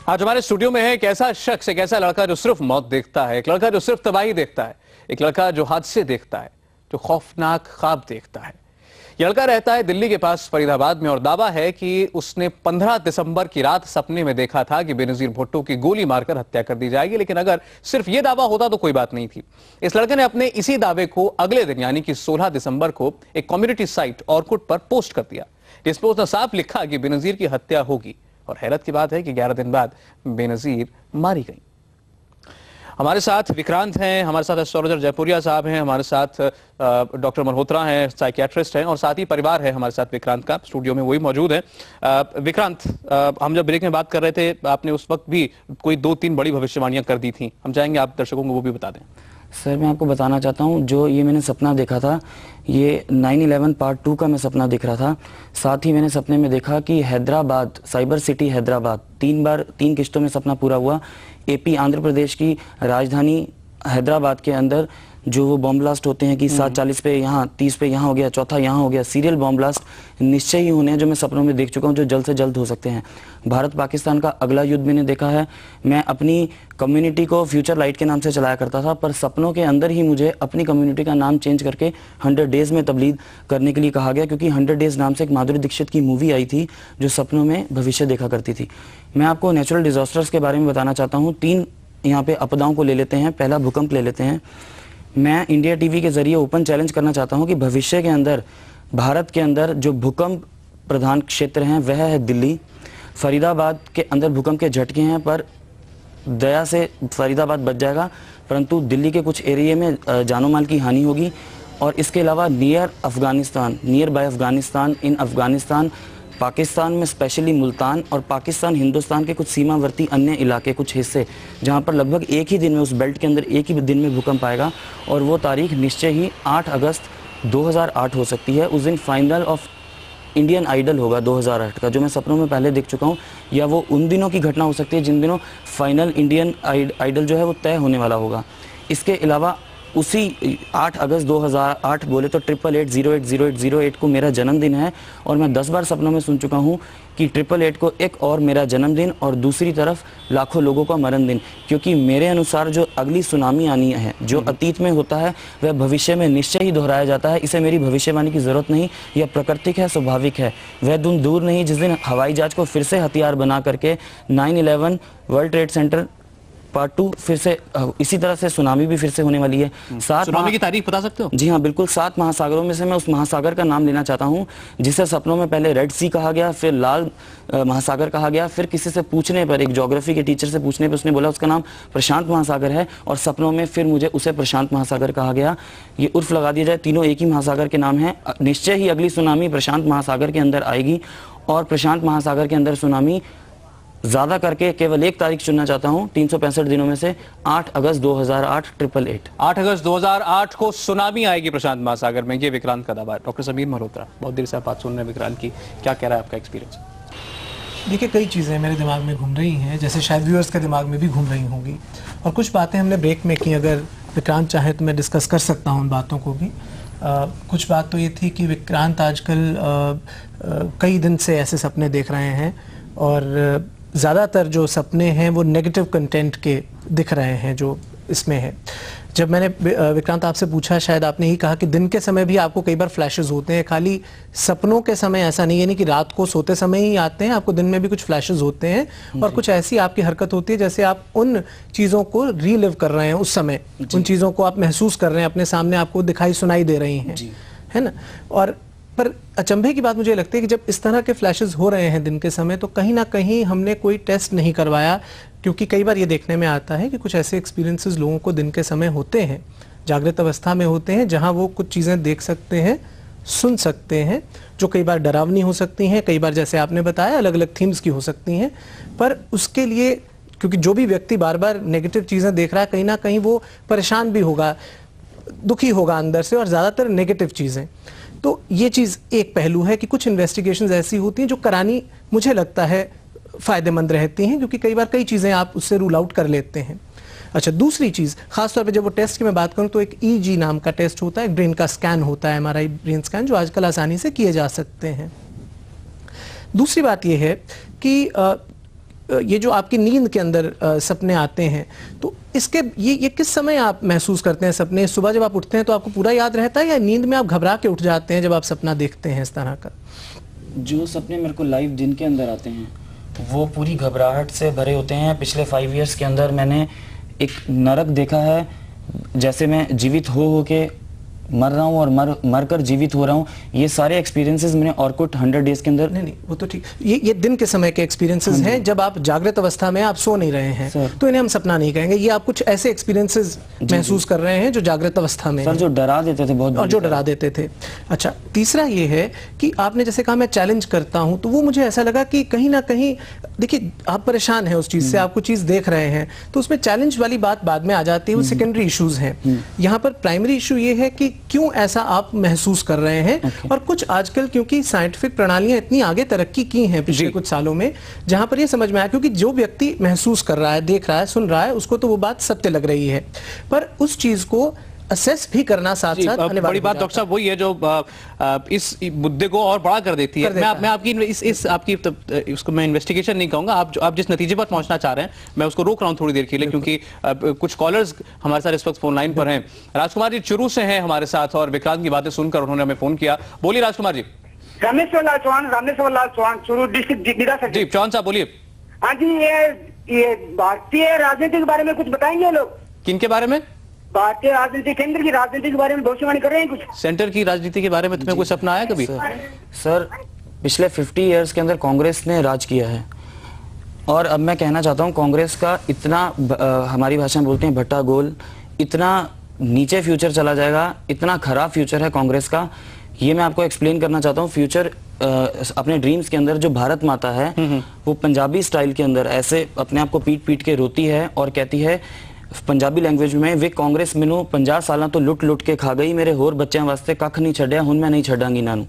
आज हमारे स्टूडियो में है एक ऐसा शख्स, एक ऐसा लड़का जो सिर्फ मौत देखता है, एक लड़का जो सिर्फ तबाही देखता है, एक लड़का जो हादसे देखता है, जो खौफनाक ख्वाब देखता है। यह लड़का रहता है दिल्ली के पास फरीदाबाद में और दावा है कि उसने 15 दिसंबर की रात सपने में देखा था कि बेनजीर भुट्टो की गोली मारकर हत्या कर दी जाएगी। लेकिन अगर सिर्फ यह दावा होता तो कोई बात नहीं थी। इस लड़के ने अपने इसी दावे को अगले दिन यानी कि 16 दिसंबर को एक कम्युनिटी साइट ऑर्कुट पर पोस्ट कर दिया, जिसमें उसने साफ लिखा कि बेनजीर की हत्या होगी। और हैरत की बात है कि 11 दिन बाद बेनजीर मारी गई। हमारे साथ विक्रांत हैं, हमारे साथ एस्ट्रोलॉजर जयपुरिया साहब हैं, हमारे साथ डॉक्टर मल्होत्रा हैं, साइकियाट्रिस्ट हैं, और साथ ही परिवार है हमारे साथ विक्रांत का, स्टूडियो में वही मौजूद है। विक्रांत, हम जब ब्रेक में बात कर रहे थे, आपने उस वक्त भी कोई 2-3 बड़ी भविष्यवाणियां कर दी थी। हम चाहेंगे आप दर्शकों को वो भी बता दें। सर, मैं आपको बताना चाहता हूँ, जो ये मैंने सपना देखा था, ये 9/11 पार्ट 2 का मैं सपना देख रहा था। साथ ही मैंने सपने में देखा कि हैदराबाद, साइबर सिटी हैदराबाद, 3 किश्तों में सपना पूरा हुआ। एपी आंध्र प्रदेश की राजधानी हैदराबाद के अंदर जो वो बॉम्ब ब्लास्ट होते हैं कि 7:40 पे यहाँ, 30 पे यहाँ हो गया, चौथा यहाँ हो गया, सीरियल बॉम्ब ब्लास्ट निश्चय ही होने हैं, जो मैं सपनों में देख चुका हूँ, जो जल्द से जल्द हो सकते हैं। भारत पाकिस्तान का अगला युद्ध मैंने देखा है। मैं अपनी कम्युनिटी को फ्यूचर लाइट के नाम से चलाया करता था, पर सपनों के अंदर ही मुझे अपनी कम्युनिटी का नाम चेंज करके 100 डेज में तब्दील करने के लिए कहा गया, क्योंकि 100 डेज नाम से एक माधुरी दीक्षित की मूवी आई थी जो सपनों में भविष्य देखा करती थी। मैं आपको नेचुरल डिजास्टर्स के बारे में बताना चाहता हूँ। 3 यहाँ पे आपदाओं को ले लेते हैं। पहला भूकंप ले लेते हैं। मैं इंडिया टीवी के जरिए ओपन चैलेंज करना चाहता हूं कि भविष्य के अंदर भारत के अंदर जो भूकंप प्रधान क्षेत्र हैं वह है दिल्ली। फरीदाबाद के अंदर भूकंप के झटके हैं, पर दया से फरीदाबाद बच जाएगा, परंतु दिल्ली के कुछ एरिया में जानो माल की हानि होगी। और इसके अलावा नियर बाय अफगानिस्तान, इन अफगानिस्तान, पाकिस्तान में स्पेशली मुल्तान और पाकिस्तान हिंदुस्तान के कुछ सीमावर्ती अन्य इलाके, कुछ हिस्से, जहां पर लगभग एक ही दिन में, उस बेल्ट के अंदर एक ही दिन में भूकंप आएगा। और वो तारीख निश्चय ही 8 अगस्त 2008 हो सकती है। उस दिन फाइनल ऑफ इंडियन आइडल होगा 2008 का, जो मैं सपनों में पहले देख चुका हूँ। या वो उन दिनों की घटना हो सकती है जिन दिनों फाइनल इंडियन आइडल जो है वो तय होने वाला होगा। इसके अलावा उसी 8 अगस्त 2008 बोले तो 88080808 को मेरा जन्मदिन है। और मैं 10 बार सपनों में सुन चुका हूँ कि 888 को एक और मेरा जन्मदिन और दूसरी तरफ लाखों लोगों का मरण दिन, क्योंकि मेरे अनुसार जो अगली सुनामी आनी है, जो अतीत में होता है वह भविष्य में निश्चय ही दोहराया जाता है। इसे मेरी भविष्यवाणी की जरूरत नहीं, यह प्राकृतिक है, स्वाभाविक है। वह दिन दूर नहीं जिस दिन हवाई जहाज को फिर से हथियार बना करके 9/11 वर्ल्ड ट्रेड सेंटर पार्ट 2 फिर से, इसी तरह से सुनामी भी फिर से होने वाली है। सुनामी की तारीख बता सकते हो? जी हाँ, बिल्कुल। 7 महासागरों में से मैं उस महासागर का नाम लेना चाहता हूँ जिसे सपनों में पहले रेड सी कहा गया, फिर लाल महासागर कहा गया, फिर किसी से पूछने पर, एक ज्योग्राफी के टीचर से पूछने पर उसने बोला उसका नाम प्रशांत महासागर है, और सपनों में फिर मुझे उसे प्रशांत महासागर कहा गया। ये उर्फ लगा दिया जाए, तीनों एक ही महासागर के नाम है। निश्चय ही अगली सुनामी प्रशांत महासागर के अंदर आएगी, और प्रशांत महासागर के अंदर सुनामी ज्यादा करके केवल एक तारीख चुनना चाहता हूं 365 दिनों में से, 8 अगस्त 2008 888। 8 अगस्त 2008 को सुनामी आएगी प्रशांत महासागर में, ये विक्रांत का दावा है। डॉक्टर समीर मल्होत्रा, बहुत देर से आप बात सुन रहे हैं विक्रांत की, क्या कह रहा है आपका एक्सपीरियंस? देखिए, कई चीज़ें मेरे दिमाग में घूम रही हैं, जैसे शायद व्यूअर्स के दिमाग में भी घूम रही होंगी, और कुछ बातें हमने ब्रेक में की। अगर विक्रांत चाहे तो मैं डिस्कस कर सकता हूँ उन बातों को भी। कुछ बात तो ये थी कि विक्रांत आजकल कई दिन से ऐसे सपने देख रहे हैं, और ज़्यादातर जो सपने हैं वो नेगेटिव कंटेंट के दिख रहे हैं जो इसमें है। जब मैंने विक्रांत आपसे पूछा, शायद आपने ही कहा कि दिन के समय भी आपको कई बार फ्लैशेस होते हैं, खाली सपनों के समय ऐसा नहीं है, नहीं कि रात को सोते समय ही आते हैं, आपको दिन में भी कुछ फ्लैशेस होते हैं, और कुछ ऐसी आपकी हरकत होती है जैसे आप उन चीज़ों को रीलिव कर रहे हैं उस समय, उन चीज़ों को आप महसूस कर रहे हैं, अपने सामने आपको दिखाई सुनाई दे रही हैं, है ना। और पर अचंभे की बात मुझे लगती है कि जब इस तरह के फ्लैशेस हो रहे हैं दिन के समय, तो कहीं ना कहीं हमने कोई टेस्ट नहीं करवाया, क्योंकि कई बार ये देखने में आता है कि कुछ ऐसे एक्सपीरियंसेस लोगों को दिन के समय होते हैं, जागृत अवस्था में होते हैं, जहां वो कुछ चीज़ें देख सकते हैं, सुन सकते हैं, जो कई बार डरावनी हो सकती हैं, कई बार जैसे आपने बताया अलग अलग थीम्स की हो सकती हैं। पर उसके लिए, क्योंकि जो भी व्यक्ति बार बार नेगेटिव चीज़ें देख रहा है, कहीं ना कहीं वो परेशान भी होगा, दुखी होगा अंदर से, और ज़्यादातर नेगेटिव चीज़ें। तो ये चीज़ एक पहलू है कि कुछ इन्वेस्टिगेशंस ऐसी होती हैं जो करानी मुझे लगता है फ़ायदेमंद रहती हैं, क्योंकि कई बार कई चीज़ें आप उससे रूल आउट कर लेते हैं। अच्छा, दूसरी चीज़, खासतौर पे जब वो टेस्ट की मैं बात करूँ तो एक EEG नाम का टेस्ट होता है, ब्रेन का स्कैन होता है, MRI ब्रेन स्कैन, जो आजकल आसानी से किए जा सकते हैं। दूसरी बात यह है कि ये जो आपकी नींद के अंदर सपने आते हैं, तो इसके ये किस समय आप महसूस करते हैं सपने? सुबह जब आप उठते हैं तो आपको पूरा याद रहता है, या नींद में आप घबरा के उठ जाते हैं जब आप सपना देखते हैं इस तरह का? जो सपने मेरे को लाइव दिन के अंदर आते हैं वो पूरी घबराहट से भरे होते हैं। पिछले 5 इयर्स के अंदर मैंने एक नरक देखा है, जैसे मैं जीवित हो के मर रहा हूँ और मर कर जीवित हो रहा हूँ। ये सारे एक्सपीरियंसेस मैंने ऑर्कुट 100 डेज के अंदर। नहीं, वो तो ठीक, ये दिन के समय के एक्सपीरियंसेस हैं, जब आप जागृत अवस्था में आप सो नहीं रहे हैं, तो इन्हें हम सपना नहीं कहेंगे। ये आप कुछ ऐसे एक्सपीरियंसेस महसूस कर रहे हैं जो जागृत अवस्था में सर, जो डरा देते थे बहुत, और जो डरा देते थे। अच्छा, तीसरा ये है कि आपने जैसे कहा मैं चैलेंज करता हूं, तो वो मुझे ऐसा लगा कि कहीं ना कहीं देखिए आप परेशान हैं उस चीज से, आप कुछ चीज देख रहे हैं, तो उसमें चैलेंज वाली बात बाद में आ जाती है, वो सेकेंडरी इश्यूज हैं। यहाँ पर प्राइमरी इशू ये है कि क्यों ऐसा आप महसूस कर रहे हैं। और कुछ आजकल क्योंकि साइंटिफिक प्रणालियां इतनी आगे तरक्की की हैं पिछले कुछ सालों में, जहां पर ये समझ में आया, क्योंकि जो व्यक्ति महसूस कर रहा है, देख रहा है, सुन रहा है, उसको तो वो बात सत्य लग रही है, पर उस चीज को असेस भी करना साथ साथ बड़ी बात डॉक्टर साहब वही है जो इस मुद्दे को और बड़ा कर देती है। मैं आपकी इस आपकी उसको मैं इन्वेस्टिगेशन नहीं कहूंगा, आप जिस नतीजे पर पहुंचना चाह रहे हैं मैं उसको रोक रहा हूं थोड़ी देर के लिए, क्योंकि कुछ कॉलर्स हमारे साथ इस वक्त फोन लाइन पर हैं। राजकुमार जी चुरू से हैं हमारे साथ, और विक्रांत की बातें सुनकर उन्होंने हमें फोन किया। बोलिए राजकुमार जी। रामेश्वर लाल चौहान, चुरू डिस्ट्रिक्ट। जी चौहान साहब बोलिए। हाँ जी, ये भारतीय राजनीति के बारे में कुछ बताएंगे लोग? किनके बारे में? भारतीय राजनीति, केंद्र की राजनीति के बारे में भविष्यवाणी कर रहे हैं कुछ? सेंटर की राजनीति के बारे में तुम्हें कोई सपना आया कभी? सर, पिछले 50 इयर्स के अंदर कांग्रेस ने राज किया है, और अब मैं कहना चाहता हूं कांग्रेस का इतना हमारी भाषा में बोलते हैं भट्टा गोल, इतना नीचे फ्यूचर चला जाएगा, इतना खराब फ्यूचर है कांग्रेस का। ये मैं आपको एक्सप्लेन करना चाहता हूँ। फ्यूचर अपने ड्रीम्स के अंदर जो भारत माता है वो पंजाबी स्टाइल के अंदर ऐसे अपने आप को पीट पीट के रोती है और कहती है पंजाबी लैंग्वेज में, वे कांग्रेस मैनू 50 साल तो लुट लुट के खा गई, मेरे होर बच्चों वास्ते कख नहीं छड्या, हुण मैं नहीं छड्डांगी इन्हां नूं।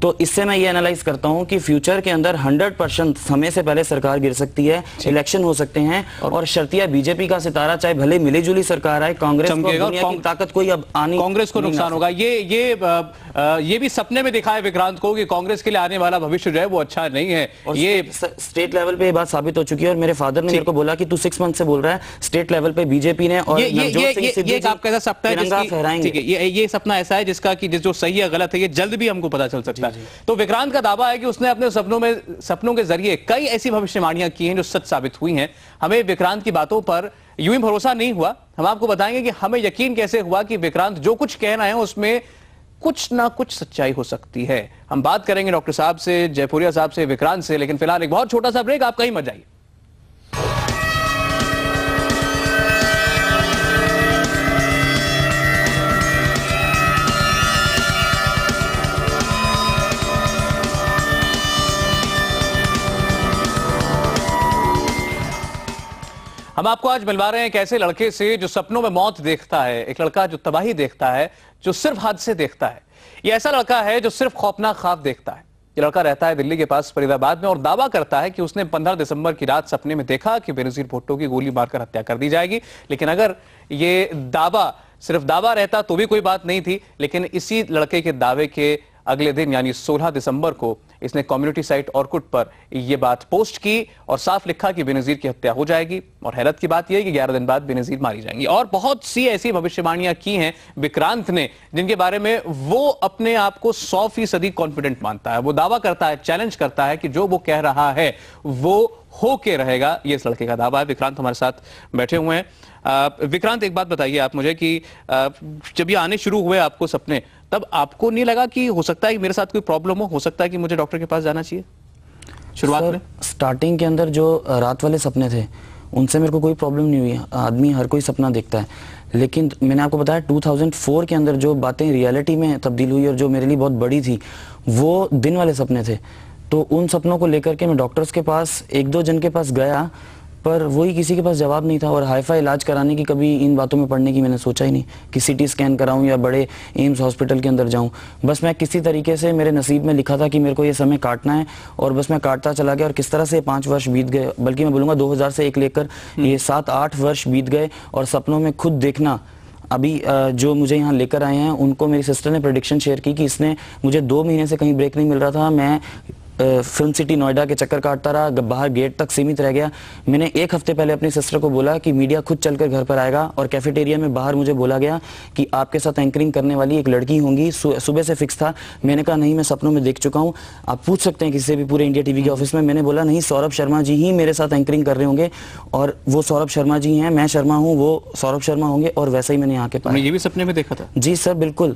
तो इससे मैं ये एनालाइज करता हूं कि फ्यूचर के अंदर 100% समय से पहले सरकार गिर सकती है, इलेक्शन हो सकते हैं, और शर्तिया बीजेपी का सितारा चाहे भले मिली जुली सरकार आए, कांग्रेस को दुनिया की ताकत कोई अब आनी, कांग्रेस को नुकसान होगा। ये भी सपने में दिखा है विक्रांत को कि कांग्रेस के लिए आने वाला भविष्य जो है वो अच्छा नहीं है। और ये स्टेट लेवल पे ये बात साबित हो चुकी है, और मेरे फादर ने मेरे को बोला कि तू 6 मंथ से बोल रहा है स्टेट लेवल पे बीजेपी ने, और ये आपका सपना है, ये सपना ऐसा है जिसका कि जो सही है गलत है ये जल्द भी हमको पता चल सकता है। तो विक्रांत का दावा है कि उसने अपने सपनों के जरिए कई ऐसी भविष्यवाणियां की हैं जो सच साबित हुई हैं। हमें विक्रांत की बातों पर यूं ही भरोसा नहीं हुआ, हम आपको बताएंगे कि हमें यकीन कैसे हुआ कि विक्रांत जो कुछ कह रहे हैं उसमें कुछ ना कुछ सच्चाई हो सकती है। हम बात करेंगे डॉक्टर साहब से, जयपुरिया साहब से, विक्रांत से, लेकिन फिलहाल एक बहुत छोटा सा ब्रेक, आप कहीं मत जाइए। हम आपको आज मिलवा रहे हैं एक ऐसे लड़के से जो सपनों में मौत देखता है, एक लड़का जो तबाही देखता है, जो सिर्फ हादसे देखता है। ये ऐसा लड़का है जो सिर्फ खौफनाक ख्वाब देखता है। ये लड़का रहता है दिल्ली के पास फरीदाबाद में और दावा करता है कि उसने 15 दिसंबर की रात सपने में देखा कि बेनजीर भुट्टो की गोली मारकर हत्या कर दी जाएगी। लेकिन अगर ये दावा सिर्फ दावा रहता तो भी कोई बात नहीं थी, लेकिन इसी लड़के के दावे के अगले दिन यानी 16 दिसंबर को इसने कम्युनिटी साइट ऑर्कुट पर यह बात पोस्ट की और साफ लिखा कि बेनजीर की हत्या हो जाएगी। और हैरत की बात यह है कि 11 दिन बाद बेनजीर मारी जाएंगी। और बहुत सी ऐसी भविष्यवाणियां की हैं विक्रांत ने जिनके बारे में वो अपने आप को 100% कॉन्फिडेंट मानता है। वो दावा करता है, चैलेंज करता है कि जो वो कह रहा है वो हो के रहेगा। ये इस लड़के का दावा है। विक्रांत हमारे साथ बैठे हुए हैं। विक्रांत, एक बात बताइए आप मुझे कि जब ये आने शुरू हुए आपको सपने, तब आपको नहीं लगा कि हो सकता है कि मेरे साथ कोई प्रॉब्लम हो सकता है कि मुझे डॉक्टर के पास जाना चाहिए? शुरुआत में स्टार्टिंग के अंदर जो रात वाले सपने थे उनसे मेरे को कोई प्रॉब्लम नहीं हुई। आदमी हर कोई सपना देखता है, लेकिन मैंने आपको बताया 2004 के अंदर जो बातें रियलिटी में तब्दील हुई और जो मेरे लिए बहुत बड़ी थी वो दिन वाले सपने थे। तो उन सपनों को लेकर के मैं डॉक्टर्स के पास 1-2 जन के पास गया, पर वही किसी के पास जवाब नहीं था। और हाईफाई इलाज कराने की कभी इन बातों में पड़ने की मैंने सोचा ही नहीं कि सीटी स्कैन कराऊं या बड़े एम्स हॉस्पिटल के अंदर जाऊं। बस मैं किसी तरीके से, मेरे नसीब में लिखा था कि मेरे को ये समय काटना है, और बस मैं काटता चला गया। और किस तरह से 5 वर्ष बीत गए, बल्कि मैं बोलूँगा 2000 से 1 लेकर ये 7-8 वर्ष बीत गए। और सपनों में खुद देखना, अभी जो मुझे यहाँ लेकर आए हैं उनको मेरी सिस्टर ने प्रेडिक्शन शेयर की कि इसने, मुझे 2 महीने से कहीं ब्रेक नहीं मिल रहा था, मैं फिल्म सिटी नोएडा के चक्कर काटता रहा, बाहर गेट तक सीमित रह गया। मैंने एक हफ्ते पहले अपनी सिस्टर को बोला कि मीडिया खुद चलकर घर पर आएगा, और कैफेटेरिया में बाहर मुझे बोला गया कि आपके साथ एंकरिंग करने वाली एक लड़की होंगी। सुबह से फिक्स था। मैंने कहा नहीं, मैं सपनों में देख चुका हूँ। आप पूछ सकते हैं किसी से भी पूरे इंडिया टीवी के ऑफिस में। मैंने बोला नहीं, सौरभ शर्मा जी ही मेरे साथ एंकरिंग कर रहे होंगे, और वो सौरभ शर्मा जी हैं, मैं शर्मा हूँ, वो सौरभ शर्मा होंगे, और वैसा ही मैंने यहाँ के पाया। ये भी सपने में देखा था? जी सर, बिल्कुल।